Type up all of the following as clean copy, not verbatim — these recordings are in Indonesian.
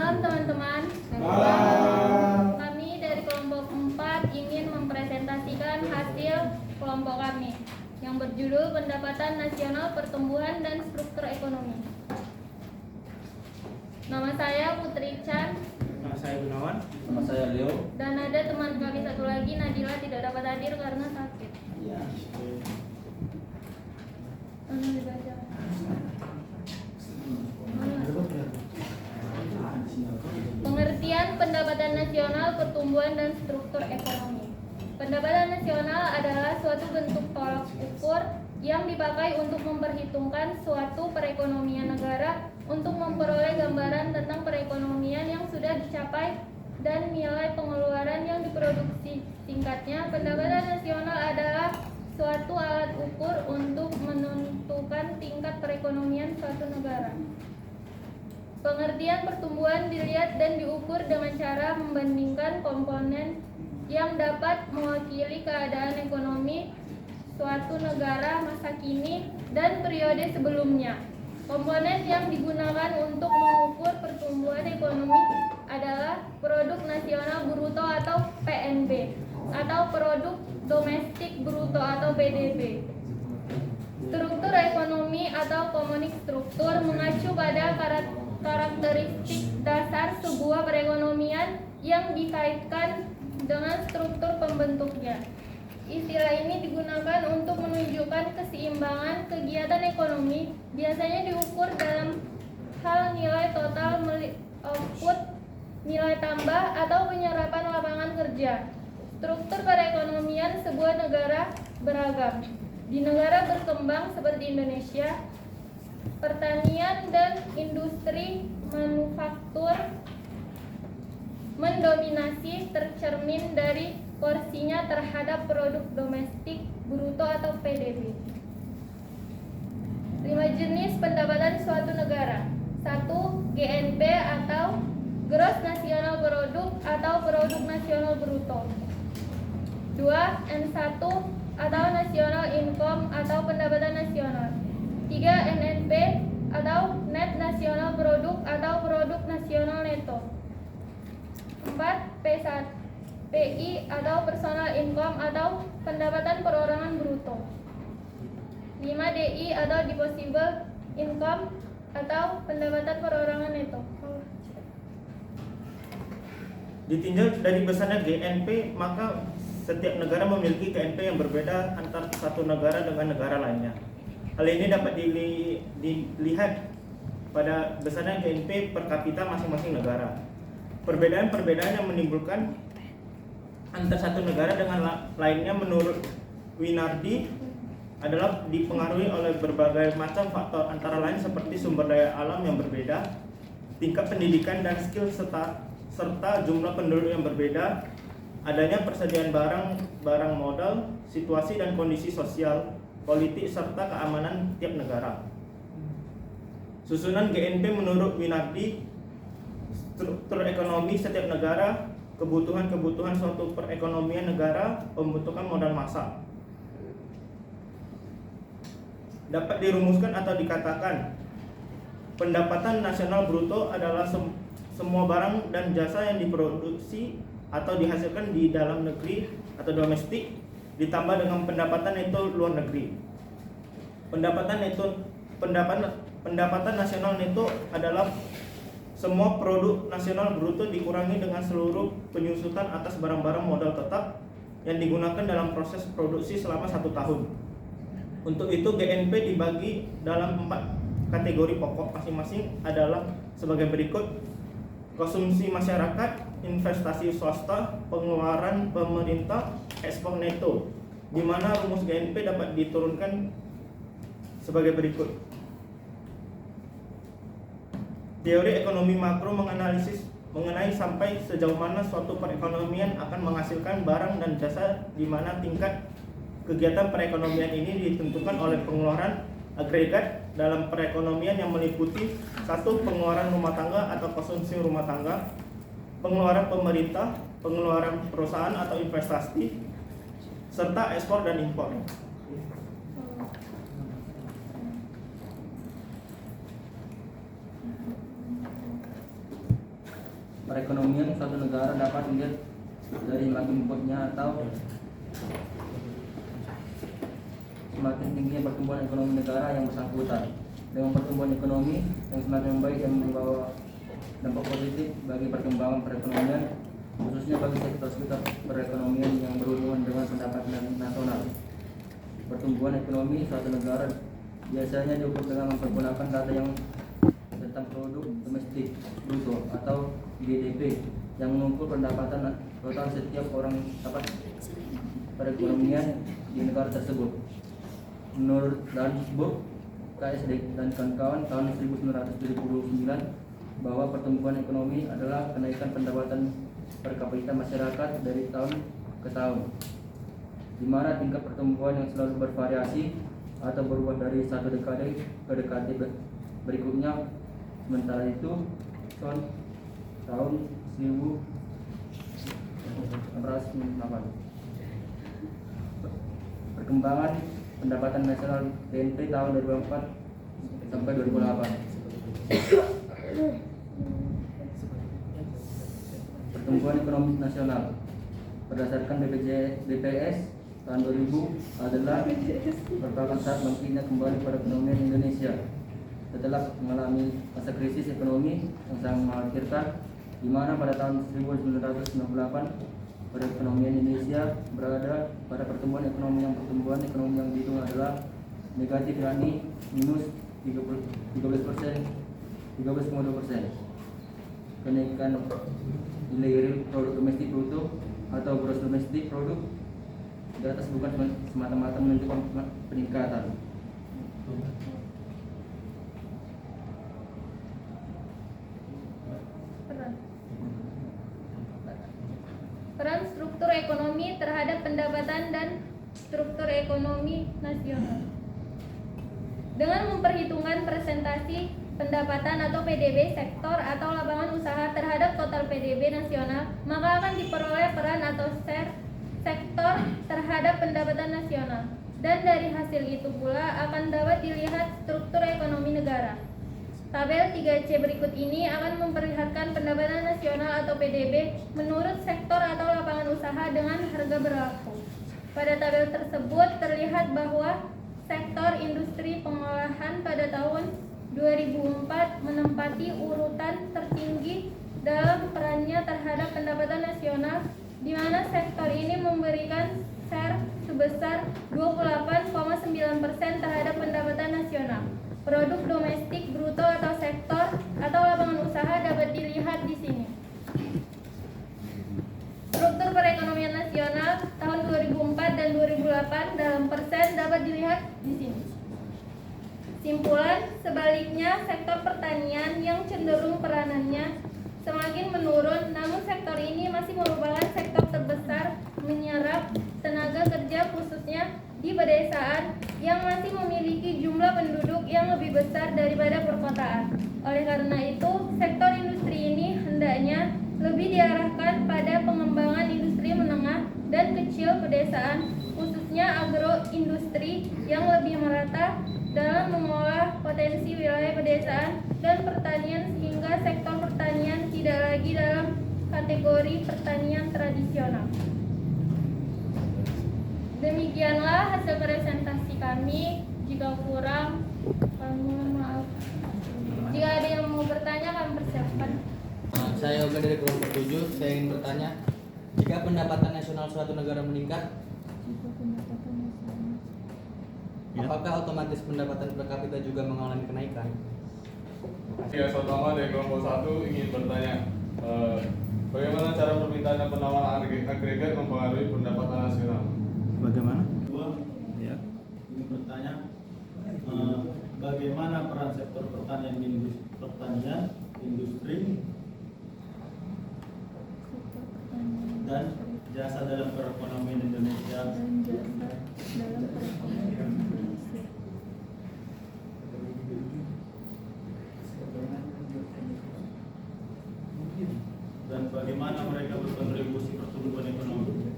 Malam teman-teman. Malam. Kami dari kelompok 4 ingin mempresentasikan hasil kelompok kami yang berjudul Pendapatan Nasional Pertumbuhan dan Struktur Ekonomi. Nama saya Putri Chan. Nama saya Gunawan. Nama saya Leo. Dan ada teman kami satu lagi, Nadila, tidak dapat hadir karena sakit. Ya. Dibaca. Pengertian pendapatan nasional, pertumbuhan dan struktur ekonomi. Pendapatan nasional adalah suatu bentuk tolak ukur yang dipakai untuk memperhitungkan suatu perekonomian negara untuk memperoleh gambaran tentang perekonomian yang sudah dicapai dan nilai pengeluaran yang diproduksi. Singkatnya, pendapatan nasional adalah suatu alat ukur untuk menentukan tingkat perekonomian suatu negara. Pengertian pertumbuhan dilihat dan diukur dengan cara membandingkan komponen yang dapat mewakili keadaan ekonomi suatu negara masa kini dan periode sebelumnya. Komponen yang digunakan untuk mengukur pertumbuhan ekonomi adalah produk nasional bruto atau PNB atau produk domestik bruto atau PDB. Struktur ekonomi atau komunik struktur mengacu pada karakteristik dasar sebuah perekonomian yang dikaitkan dengan struktur pembentuknya. Istilah ini digunakan untuk menunjukkan keseimbangan kegiatan ekonomi, biasanya diukur dalam hal nilai total output, nilai tambah, atau penyerapan lapangan kerja. Struktur perekonomian sebuah negara beragam. Di negara berkembang seperti Indonesia, pertanian dan industri manufaktur mendominasi, tercermin dari porsinya terhadap produk domestik bruto atau PDB. 5 jenis pendapatan suatu negara. 1. GNP atau Gross National Product atau Produk Nasional Bruto. 2. N1 atau National Income atau pendapatan nasional. 3. NNP atau Net National Product atau Produk Nasional Neto. 4. P1 PI atau Personal Income atau pendapatan perorangan bruto. 5. DI atau Disposable Income atau pendapatan perorangan neto. Ditinjau dari besarnya GNP, maka setiap negara memiliki GNP yang berbeda antara satu negara dengan negara lainnya. Hal ini dapat dilihat pada besarnya GNP per kapita masing-masing negara. Perbedaan-perbedaan yang menimbulkan antara satu negara dengan lainnya menurut Winardi adalah dipengaruhi oleh berbagai macam faktor, antara lain seperti sumber daya alam yang berbeda, tingkat pendidikan dan skill serta jumlah penduduk yang berbeda, adanya persediaan barang modal, situasi dan kondisi sosial, politik serta keamanan tiap negara. Susunan GNP menurut Winardi, struktur ekonomi setiap negara, kebutuhan suatu perekonomian negara, pembentukan modal massa. Dapat dirumuskan atau dikatakan, pendapatan nasional bruto adalah semua barang dan jasa yang diproduksi atau dihasilkan di dalam negeri atau domestik ditambah dengan pendapatan neto luar negeri. Pendapatan nasional neto adalah semua produk nasional bruto dikurangi dengan seluruh penyusutan atas barang-barang modal tetap yang digunakan dalam proses produksi selama 1 tahun. Untuk itu GNP dibagi dalam 4 kategori pokok, masing-masing adalah sebagai berikut: konsumsi masyarakat, investasi swasta, pengeluaran pemerintah, ekspor neto, di mana rumus GNP dapat diturunkan sebagai berikut. Teori ekonomi makro menganalisis mengenai sampai sejauh mana suatu perekonomian akan menghasilkan barang dan jasa, di mana tingkat kegiatan perekonomian ini ditentukan oleh pengeluaran agregat dalam perekonomian yang meliputi 1. Pengeluaran rumah tangga atau konsumsi rumah tangga, pengeluaran pemerintah, pengeluaran perusahaan atau investasi, serta ekspor dan impor. perekonomian suatu negara dapat dilihat dari semakin kuatnya atau semakin tingginya pertumbuhan ekonomi negara yang bersangkutan. Dengan pertumbuhan ekonomi yang semakin baik dan membawa dampak positif bagi perkembangan perekonomian, khususnya bagi sektor-sektor perekonomian yang berhubungan dengan pendapatan nasional. Pertumbuhan ekonomi suatu negara biasanya diukur dengan mempergunakan data yang tentang produk domestik bruto atau GDP yang mengukur pendapatan total setiap orang dapat perekonomian di negara tersebut. Menurut Dunsburg, KSD dan kawan-kawan tahun 1979 bahwa pertumbuhan ekonomi adalah kenaikan pendapatan per kapita masyarakat dari tahun ke tahun, di mana tingkat pertumbuhan yang selalu bervariasi atau berubah dari satu dekade ke dekade berikutnya. Sementara itu, tahun 1998 perkembangan pendapatan nasional BNP tahun 2004 sampai 2008. Pertumbuhan ekonomi nasional berdasarkan BPS tahun 2000 adalah merupakan saat bangkitnya kembali perekonomian Indonesia setelah mengalami masa krisis ekonomi yang sangat mengkhawatirkan, di mana pada tahun 1998 perekonomian Indonesia berada pada pertumbuhan ekonomi yang dihitung adalah negatif, yakni minus 13,2%. Kenaikan nilai real produk domestik bruto atau gross domestic product di atas bukan semata-mata menunjukkan peningkatan. Peran struktur ekonomi terhadap pendapatan dan struktur ekonomi nasional. Dengan memperhitungkan presentasi pendapatan atau PDB sektor atau lapangan usaha terhadap total PDB nasional, maka akan diperoleh peran atau share sektor terhadap pendapatan nasional. Dan dari hasil itu pula akan dapat dilihat struktur ekonomi negara. Tabel 3C berikut ini akan memperlihatkan pendapatan nasional atau PDB menurut sektor atau lapangan usaha dengan harga berlaku. Pada tabel tersebut terlihat bahwa sektor industri pengolahan pada tahun 2004 menempati urutan tertinggi dalam perannya terhadap pendapatan nasional, di mana sektor ini memberikan share sebesar 28,9% terhadap pendapatan nasional. Produk domestik bruto atau sektor atau lapangan usaha dapat dilihat di sini. Struktur perekonomian nasional tahun 2004 dan 2008 dalam persen dapat dilihat di sini. Simpulan, sebaliknya sektor pertanian yang cenderung peranannya semakin menurun, namun sektor ini masih merupakan sektor terbesar menyerap tenaga kerja khususnya di pedesaan yang masih memiliki jumlah penduduk yang lebih besar daripada perkotaan. Oleh karena itu, sektor industri ini hendaknya lebih diarahkan pada pengembangan industri menengah dan kecil pedesaan, khususnya agroindustri yang lebih merata dalam mengolah potensi wilayah pedesaan dan pertanian, sehingga sektor pertanian tidak lagi dalam kategori pertanian tradisional. Demikianlah hasil presentasi kami. Jika kurang, kami mohon maaf. Jika ada yang mau bertanya, kami persiapkan. Saya Yoga dari kelompok 7. Saya ingin bertanya, jika pendapatan nasional suatu negara meningkat, apakah otomatis pendapatan per kapita juga mengalami kenaikan? Ya, Sotama dari kelompok 1 ingin bertanya, bagaimana cara permintaan dan penawaran agregat mempengaruhi pendapatan nasional? Bagaimana? Ya. Ini bertanya, bagaimana peran sektor pertanian, industri dan jasa dalam perekonomian Indonesia? Dan bagaimana mereka berkontribusi pertumbuhan ekonomi?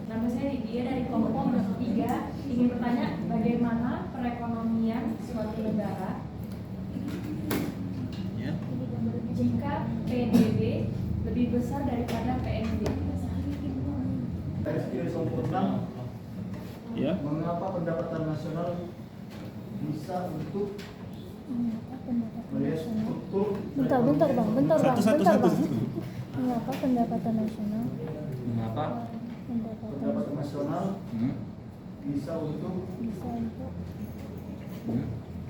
Nama saya Lydia dari kelompok 3, ingin bertanya bagaimana perekonomian suatu negara Ya. jika PDB lebih besar daripada PNB. Ya. Mengapa pendapatan nasional bisa untuk melihat struktur Bentar bang. Satu. Mengapa pendapatan nasional? Mengapa pendapatan nasional bisa untuk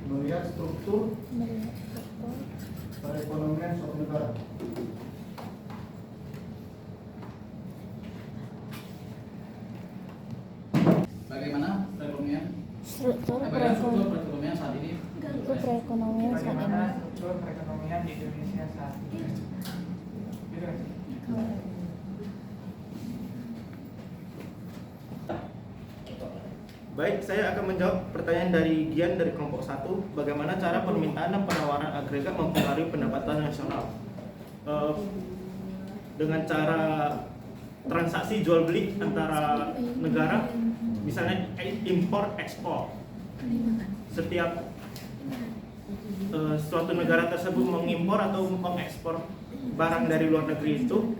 melihat struktur melihat struktur perekonomian suatu negara? Bagaimana perekonomian? struktur Bagaimana struktur perekonomian saat ini? perekonomian saat ini? Bagaimana struktur perekonomian di Indonesia saat ini? Gitu kan? Baik, saya akan menjawab pertanyaan dari Gian dari kelompok 1. Bagaimana cara permintaan dan penawaran agregat mempengaruhi pendapatan nasional? Dengan cara transaksi jual beli antara negara, misalnya impor ekspor. Setiap suatu negara tersebut mengimpor atau mengekspor barang dari luar negeri itu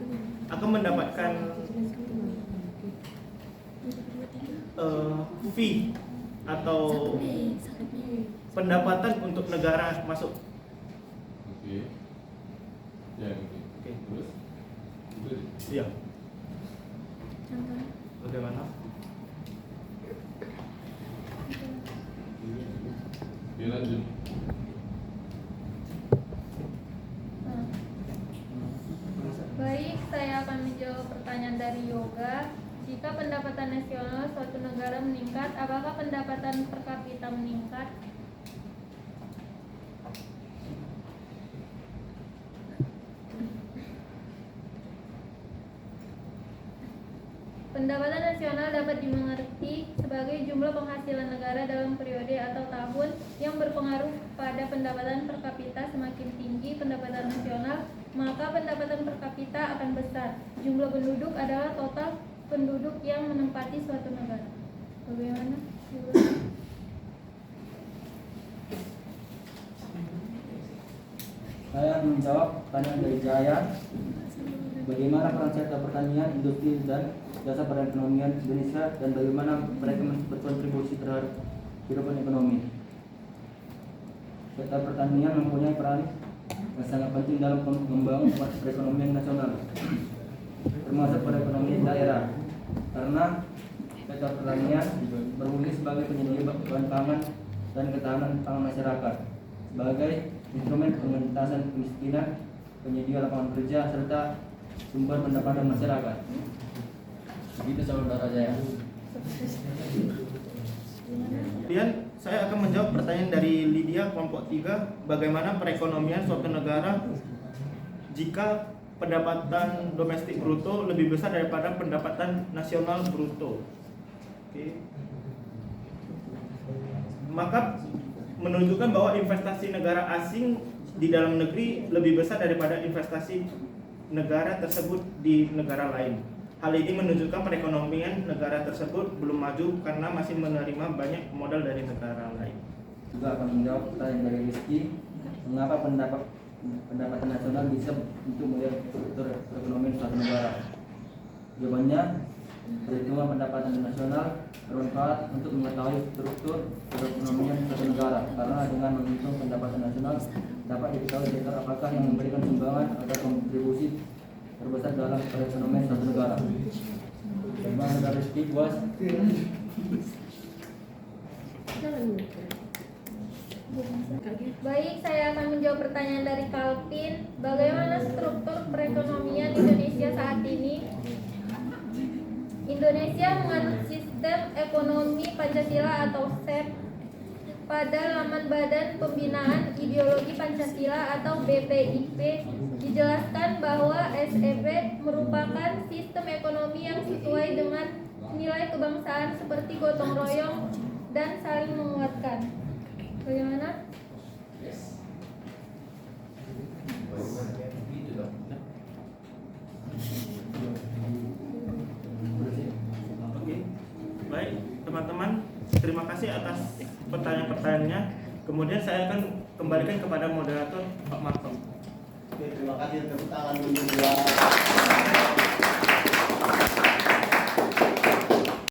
akan mendapatkan fee atau pendapatan untuk negara masuk. Oke. Ya, oke. Oke. Terus? Itu Iya. Bagaimana? dia lanjut. Baik, saya akan menjawab pertanyaan dari Yoga. Jika pendapatan nasional suatu negara meningkat, apakah pendapatan per kapita meningkat? Pendapatan nasional dapat dimengerti sebagai jumlah penghasilan negara dalam periode atau tahun yang berpengaruh pada pendapatan per kapita. Semakin tinggi pendapatan nasional, maka pendapatan per kapita akan besar. Jumlah penduduk adalah total penduduk yang menempati suatu negara. Bagaimana? Saya menjawab pertanyaan dari Jaya. Bagaimana peran sektor pertanian, industri, dan jasa perekonomian Indonesia, dan bagaimana mereka berkontribusi terhadap kehidupan ekonomi? Sektor pertanian mempunyai peran yang sangat penting dalam membangun perekonomian nasional, termasuk perekonomian daerah, karena sektor pertanian berfungsi sebagai penyedia bahan pangan dan ketahanan pangan masyarakat, sebagai instrumen pengentasan kemiskinan, penyedia lapangan kerja, serta sumber pendapatan masyarakat. Begitu saudara Jaya. Kemudian saya akan menjawab pertanyaan dari Lydia kelompok 3. Bagaimana perekonomian suatu negara jika pendapatan domestik bruto lebih besar daripada pendapatan nasional bruto? Oke. Maka menunjukkan bahwa investasi negara asing di dalam negeri lebih besar daripada investasi negara tersebut di negara lain. Hal ini menunjukkan perekonomian negara tersebut belum maju karena masih menerima banyak modal dari negara lain. Juga akan menjawab pertanyaan dari Rizky, mengapa pendapatan nasional bisa untuk melihat struktur perekonomian suatu negara? Jawabannya, perhitungan pendapatan nasional bermanfaat untuk mengetahui struktur perekonomian suatu negara, karena dengan menghitung pendapatan nasional dapat diketahui sektor apakah yang memberikan sumbangan atau kontribusi terbesar dalam perekonomian suatu negara. Bagaimana dari Rizky, puas? Baik, saya akan menjawab pertanyaan dari Calvin. Bagaimana struktur perekonomian Indonesia saat ini? Indonesia menganut sistem ekonomi Pancasila atau SEP. Pada laman Badan Pembinaan Ideologi Pancasila atau BPIP dijelaskan bahwa SEP merupakan sistem ekonomi yang sesuai dengan nilai kebangsaan seperti gotong royong dan saling menguatkan. Bagaimana? Oke. Baik, teman-teman, terima kasih atas pertanyaan-pertanyaannya. Kemudian saya akan kembalikan kepada moderator Pak Marto. Oke. Oke, terima kasih. Tepuk tangan dulu buat